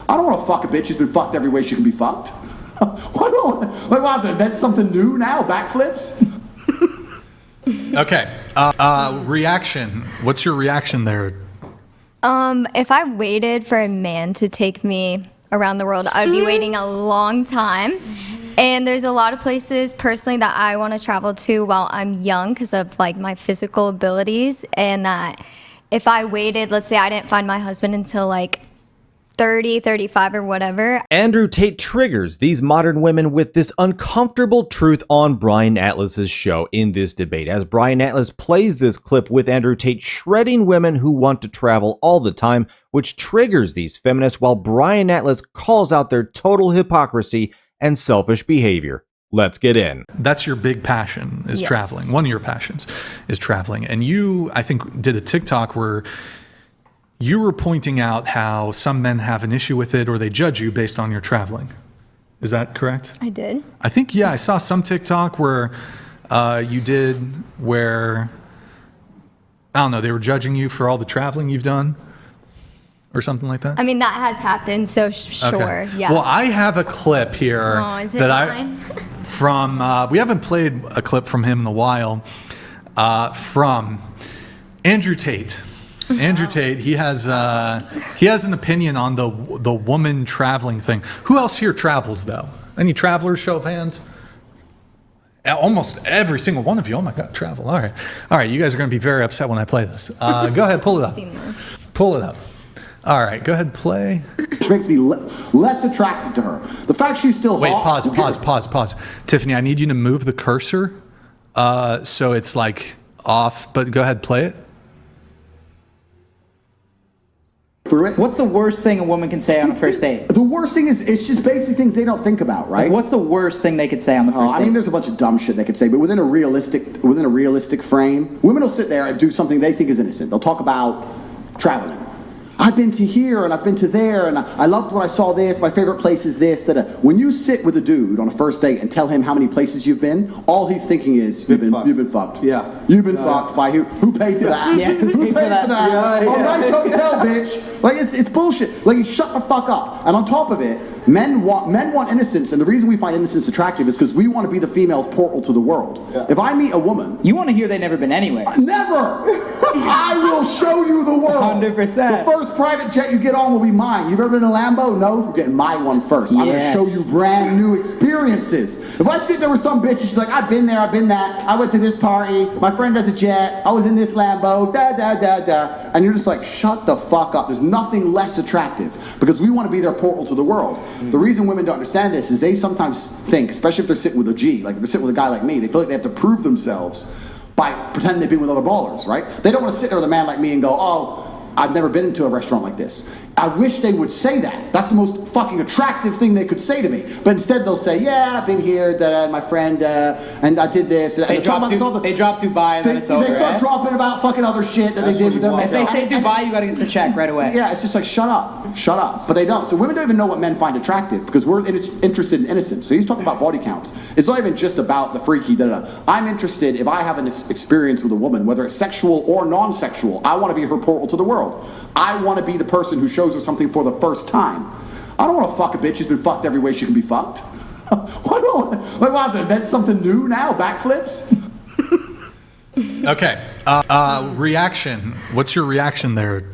I don't want to fuck a bitch who's been fucked every way she can be fucked. Why do I want to invent something new now? Backflips? Okay. Reaction. What's your reaction there? If I waited for a man to take me around the world, I'd be waiting a long time. And there's a lot of places personally that I want to travel to while I'm young because of like my physical abilities, and that if I waited, let's say I didn't find my husband until like 30, 35 or whatever. Andrew Tate triggers these modern women with this uncomfortable truth on Brian Atlas's show in this debate, as Brian Atlas plays this clip with Andrew Tate shredding women who want to travel all the time, which triggers these feminists, while Brian Atlas calls out their total hypocrisy and selfish behavior. Let's get in. That's your big passion, is traveling. One of your passions is traveling. And you, I think, did a TikTok where you were pointing out how some men have an issue with it or they judge you based on your traveling. Is that correct? I did. I think, yeah, I saw some TikTok where you did where, I don't know, they were judging you for all the traveling you've done or something like that? I mean, that has happened, so sure, okay. Yeah. Well, I have a clip here is it that mine? we haven't played a clip from him in a while, from Andrew Tate. Andrew Tate, he has an opinion on the woman traveling thing. Who else here travels though? Any travelers? Show of hands. Almost every single one of you. Oh my God, travel. All right. You guys are going to be very upset when I play this. Go ahead, pull it up. Pull it up. All right, go ahead, play. Which makes me less attracted to her. The fact she's still Wait, hot. pause. Tiffany, I need you to move the cursor so it's like off. But go ahead, play it. Through it. What's the worst thing a woman can say on a first date? The worst thing is, it's just basic things they don't think about, right? Like, what's the worst thing they could say on the first date? I mean, there's a bunch of dumb shit they could say, but within a realistic frame, women will sit there and do something they think is innocent. They'll talk about traveling. I've been to here and I've been to there and I loved what I saw this. My favorite place is this. When you sit with a dude on a first date and tell him how many places you've been, all he's thinking is you've been fucked. Yeah. You've been fucked by who? Who paid for that? Yeah, who paid for that? Yeah. Nice hotel, bitch. Like it's bullshit. Like shut the fuck up. And on top of it, men want innocence, and the reason we find innocence attractive is because we want to be the female's portal to the world. Yeah. If I meet a woman, you want to hear they've never been anywhere. Never. I will show you the world. 100%. The first private jet you get on will be mine. You've ever been in a Lambo? No, you're getting my one first. I'm going to show you brand new experiences. If I sit there with some bitch and she's like, I've been there, I've been that, I went to this party, my friend has a jet, I was in this Lambo, and you're just like, shut the fuck up. There's nothing less attractive because we want to be their portal to the world. The reason women don't understand this is they sometimes think, especially if they're sitting with a G, like if they're sitting with a guy like me, they feel like they have to prove themselves by pretending they've been with other ballers, right? They don't want to sit there with a man like me and go, oh, I've never been into a restaurant like this. I wish they would say that. That's the most fucking attractive thing they could say to me. But instead they'll say, yeah, I've been here, my friend, and I did this. They drop Dubai and then it's over. They start dropping about fucking other shit that they did with their men. If they say Dubai, you gotta get the check right away. Yeah, it's just like, shut up. But they don't. So women don't even know what men find attractive because we're interested in innocence. So he's talking about body counts. It's not even just about the freaky, I'm interested, if I have an experience with a woman, whether it's sexual or non-sexual, I want to be her portal to the world. I want to be the person who shows her something for the first time. I don't want to fuck a bitch who's been fucked every way she can be fucked. Why do I want to invent something new now? Backflips? Okay. Reaction. What's your reaction there?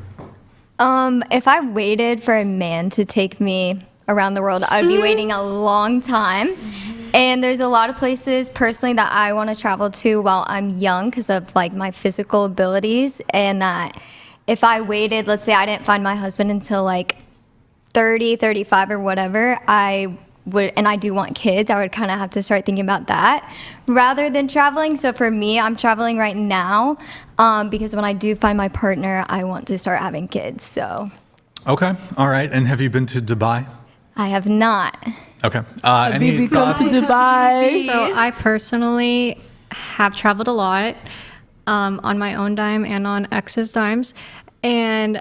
If I waited for a man to take me around the world, I'd be waiting a long time. And there's a lot of places personally that I want to travel to while I'm young because of like my physical abilities, and that if I waited, let's say I didn't find my husband until like 30, 35 or whatever, I would, and I do want kids, I would kind of have to start thinking about that rather than traveling. So for me, I'm traveling right now because when I do find my partner, I want to start having kids, so. Okay, all right. And have you been to Dubai? I have not. Okay. Any thoughts? Come to Dubai. So I personally have traveled a lot on my own dime and on ex's dimes, and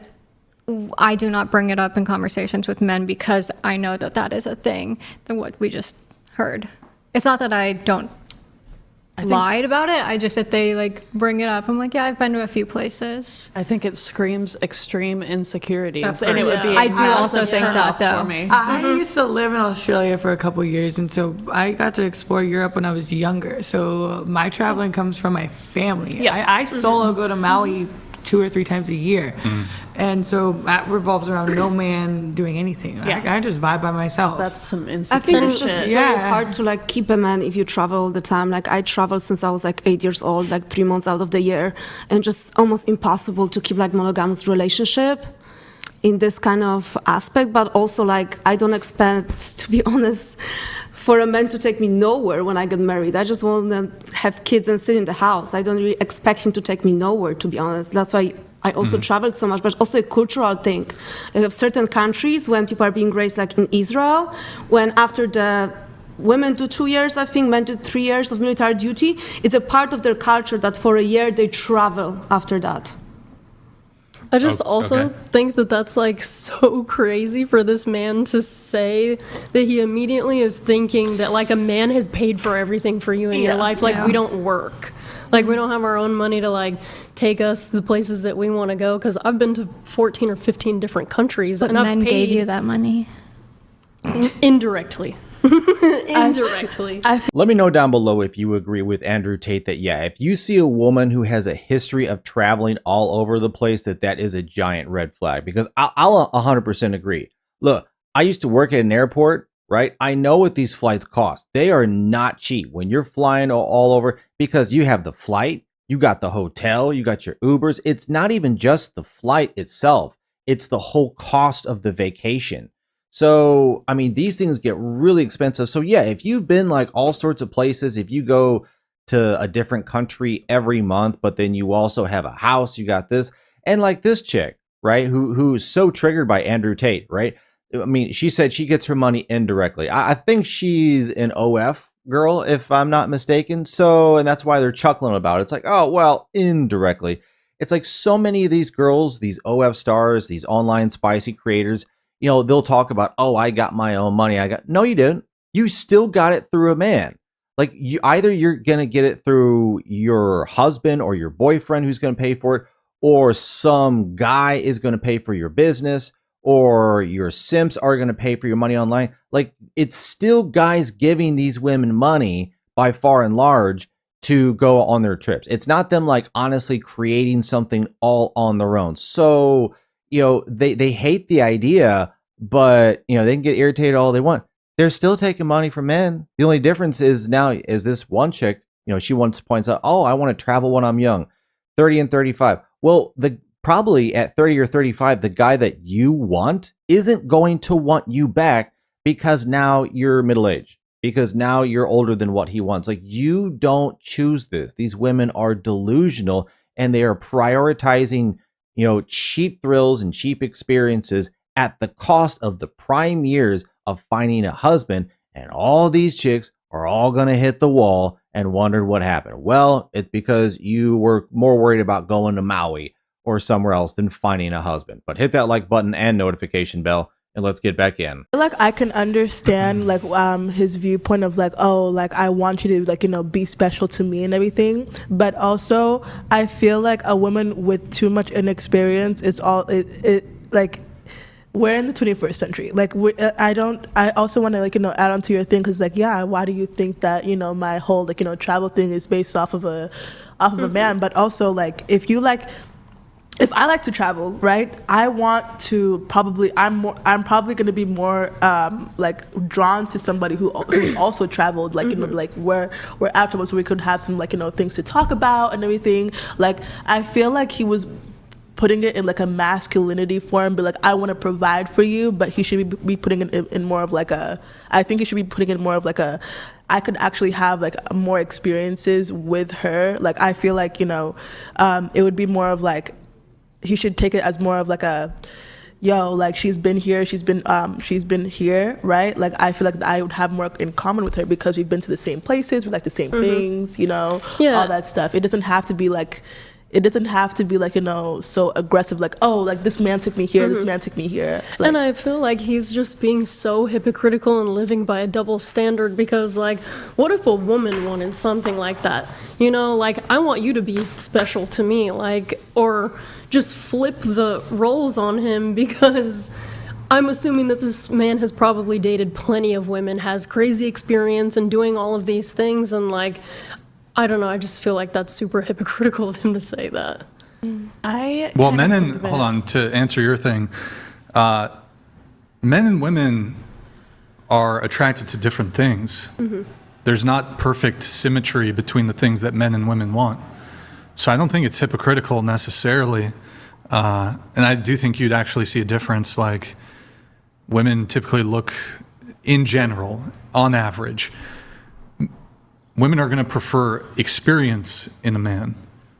I do not bring it up in conversations with men because I know that that is a thing than what we just heard. It's not that I don't lied about it. I just, if they like bring it up, I'm like, yeah, I've been to a few places. I think it screams extreme insecurities. That's And it would be I do also a think turn that, off though. for me. I used to live in Australia for a couple years, and so I got to explore Europe when I was younger. So my traveling comes from my family. Yeah. I solo go to Maui 2 or 3 times a year, and so that revolves around no man doing anything. I just vibe by myself. That's some I insecure think it's just shit. very Yeah. hard to like keep a man if you travel all the time. Like I traveled since I was like 8 years old, like 3 months out of the year, and just almost impossible to keep like monogamous relationship in this kind of aspect. But also like I don't expect, to be honest, for a man to take me nowhere when I get married. I just want to have kids and sit in the house. I don't really expect him to take me nowhere, to be honest. That's why I also traveled so much, but also a cultural thing. Like have certain countries when people are being raised, like in Israel, when after the women do 2 years, I think, men do 3 years of military duty, it's a part of their culture that for a year they travel after that. I just Oh, also okay. think that that's like so crazy for this man to say that he immediately is thinking that like a man has paid for everything for you in your life. Like we don't work. Like we don't have our own money to like take us to the places that we want to go. Because I've been to 14 or 15 different countries, But and I've men paid gave you that money. indirectly. Indirectly. Let me know down below if you agree with Andrew Tate that, yeah, if you see a woman who has a history of traveling all over the place, that is a giant red flag, because I'll 100% agree. Look, I used to work at an airport, right? I know what these flights cost. They are not cheap when you're flying all over, because you have the flight, you got the hotel, you got your Ubers. It's not even just the flight itself. It's the whole cost of the vacation. So, I mean, these things get really expensive. So yeah, if you've been like all sorts of places, if you go to a different country every month, but then you also have a house, you got this, and like this chick, right, who's so triggered by Andrew Tate, right? I mean, she said she gets her money indirectly. I think she's an OF girl, if I'm not mistaken. So, and that's why they're chuckling about it. It's like, oh, well, indirectly. It's like so many of these girls, these OF stars, these online spicy creators, you know, they'll talk about, oh, I got my own money. No, you didn't. You still got it through a man. Like you're going to get it through your husband or your boyfriend who's going to pay for it, or some guy is going to pay for your business, or your simps are going to pay for your money online. Like it's still guys giving these women money by far and large to go on their trips. It's not them like honestly creating something all on their own. So, you know, they hate the idea, but you know, they can get irritated all they want. They're still taking money from men. The only difference is now is this one chick, you know, she once points out, oh, I want to travel when I'm young, 30 and 35. Well, probably at 30 or 35, the guy that you want isn't going to want you back because now you're middle-aged, because now you're older than what he wants. Like, you don't choose this. These women are delusional, and they are prioritizing, you know, cheap thrills and cheap experiences at the cost of the prime years of finding a husband. And all these chicks are all going to hit the wall and wonder what happened. Well, it's because you were more worried about going to Maui or somewhere else than finding a husband. But hit that like button and notification bell, and let's get back in. Like I can understand like his viewpoint of like, oh, like I want you to like, you know, be special to me and everything, but also I feel like a woman with too much inexperience is all it like we're in the 21st century. Like I also want to like, you know, add on to your thing, because like, yeah, why do you think that, you know, my whole like, you know, travel thing is based off of a man? But also like if I like to travel, right? I want to I'm probably going to be more like drawn to somebody who's also traveled, like, you know, like we're afterwards, so we could have some like, you know, things to talk about and everything. Like I feel like he was putting it in like a masculinity form, but like I want to provide for you, but he should be putting it in more of like I think he should be putting it more of like I could actually have like more experiences with her. Like I feel like, you know, it would be more of like, he should take it as more of like like she's been here, she's been here, right? Like I feel like I would have more in common with her because we've been to the same places, we like the same things, you know, all that stuff. It doesn't have to be like it doesn't have to be like, so aggressive, like, oh, like this man took me here, this man took me here. Like, and I feel like he's just being so hypocritical and living by a double standard, because like, what if a woman wanted something like that? Like, I want you to be special to me, like, or just flip the roles on him, because I'm assuming that this man has probably dated plenty of women, has crazy experience in doing all of these things, and like, I don't know, I just feel like that's super hypocritical of him to say that. Hold on, to answer your thing, men and women are attracted to different things. Mm-hmm. There's not perfect symmetry between the things that men and women want. So I don't think it's hypocritical necessarily. And I do think you'd actually see a difference. Like, women typically look, in general, on average, women are going to prefer experience in a man.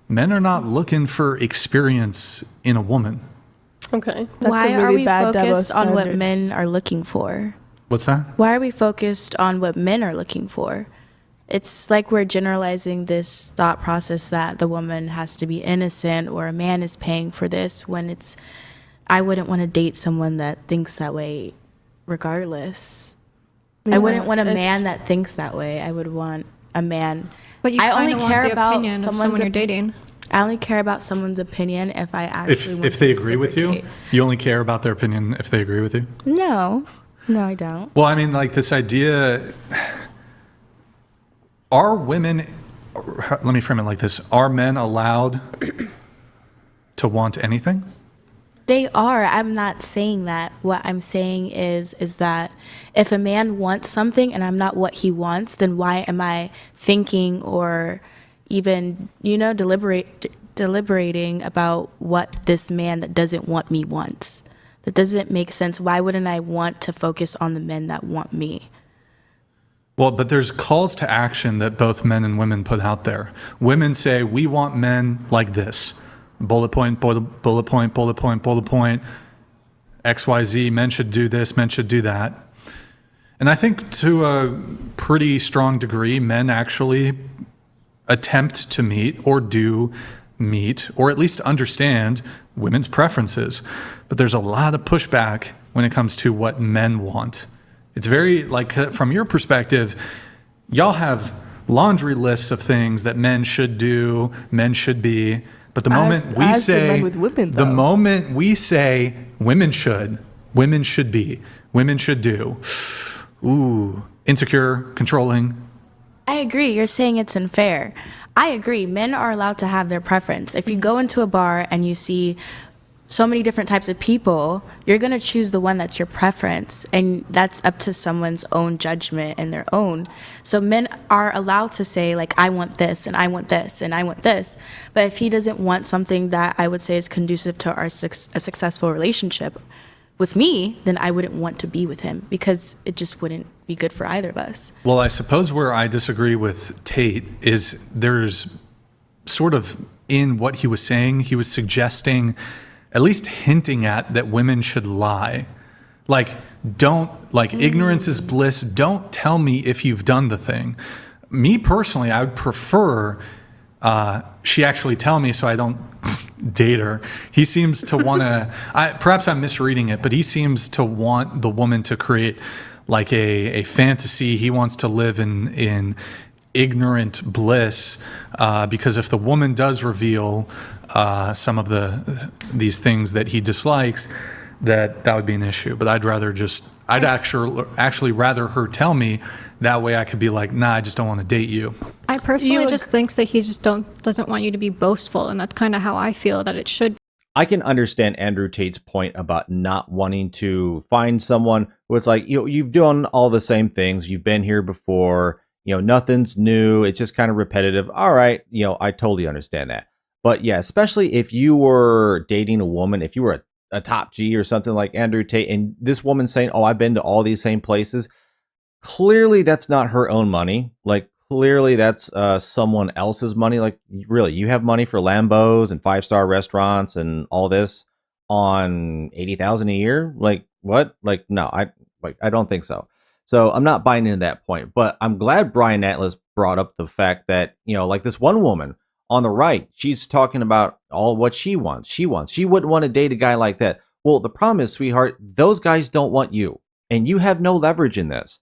Men are not looking for experience in a woman. Okay. Why are we focused on what men are looking for? What's that? Why are we focused on what men are looking for? It's like we're generalizing this thought process that the woman has to be innocent or a man is paying for this, when I wouldn't want to date someone that thinks that way regardless. I wouldn't want a man that thinks that way. I would want a man. But you I only care about someone you're dating. I only care about someone's opinion if I actually if they agree with you. You only care about their opinion if they agree with you? No, I don't. Well, I mean, like, this idea, are women, let me frame it like this, are men allowed to want anything? They are. I'm not saying that. What I'm saying is that if a man wants something and I'm not what he wants, then why am I thinking or even, deliberating about what this man that doesn't want me wants? That doesn't make sense. Why wouldn't I want to focus on the men that want me? Well, but there's calls to action that both men and women put out there. Women say, we want men like this. Bullet point, bullet point, bullet point, bullet point, XYZ, men should do this, men should do that. And I think to a pretty strong degree, men actually attempt to meet or do meet, or at least understand women's preferences. But there's a lot of pushback when it comes to what men want. It's very, like, from your perspective, y'all have laundry lists of things that men should do, men should be. But the moment we say, the moment we say women should be, women should do, insecure, controlling. I agree. You're saying it's unfair. I agree. Men are allowed to have their preference. If you go into a bar and you see so many different types of people, you're going to choose the one that's your preference, and that's up to someone's own judgment and their own. So men are allowed to say, like, I want this and I want this and I want this. But if he doesn't want something that I would say is conducive to a successful relationship with me, then I wouldn't want to be with him, because it just wouldn't be good for either of us. Well, I suppose where I disagree with Tate is there's sort of, in what he was saying, he was suggesting, at least hinting at, that women should lie. Like, ignorance is bliss. Don't tell me if you've done the thing. Me personally, I would prefer she actually tell me so I don't date her. He seems to want to, perhaps I'm misreading it, but he seems to want the woman to create like a fantasy. He wants to live in ignorant bliss, because if the woman does reveal some of these things that he dislikes, that would be an issue. But I'd actually rather her tell me. That way I could be like, nah, I just don't want to date you. I personally just think that he just doesn't want you to be boastful, and that's kind of how I feel that it should. I can understand Andrew Tate's point about not wanting to find someone who it's like, you've done all the same things, you've been here before, nothing's new, it's just kind of repetitive. All right, I totally understand that. But yeah, especially if you were dating a woman, if you were a top G or something like Andrew Tate, and this woman saying, oh, I've been to all these same places, clearly that's not her own money. Like, clearly that's someone else's money. Like, really, you have money for Lambos and 5-star restaurants and all this on $80,000 a year? Like, what? Like, no, I don't think so. So I'm not buying into that point. But I'm glad Brian Atlas brought up the fact that, like this one woman On the right, she's talking about all what she wants. She wouldn't want to date a guy like that. Well, the problem is, sweetheart, those guys don't want you, and you have no leverage in this.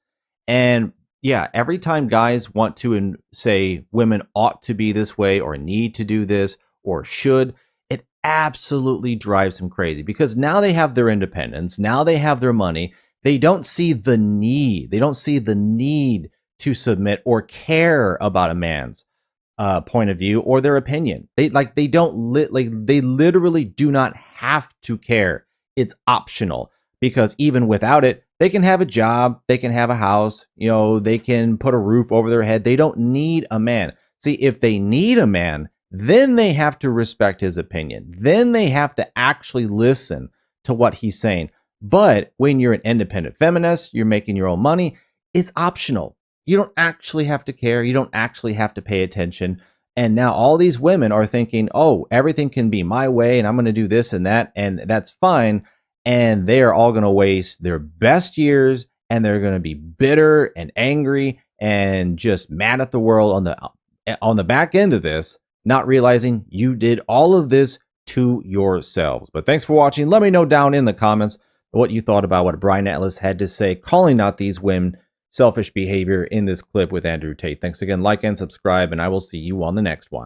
And yeah, every time guys want to say women ought to be this way or need to do this or should, it absolutely drives them crazy, because now they have their independence. Now they have their money. They don't see the need. They don't see the need to submit or care about a man's point of view or their opinion. They literally do not have to care. It's optional, because even without it, they can have a job, they can have a house, they can put a roof over their head. They don't need a man. See, if they need a man, then they have to respect his opinion. Then they have to actually listen to what he's saying. But when you're an independent feminist, you're making your own money, it's optional. You don't actually have to care. You don't actually have to pay attention. And now all these women are thinking, oh, everything can be my way and I'm going to do this and that, and that's fine. And they are all going to waste their best years, and they're going to be bitter and angry and just mad at the world on the back end of this, not realizing you did all of this to yourselves. But thanks for watching. Let me know down in the comments what you thought about what Brian Atlas had to say, calling out these women selfish behavior in this clip with Andrew Tate. Thanks again, like and subscribe, and I will see you on the next one.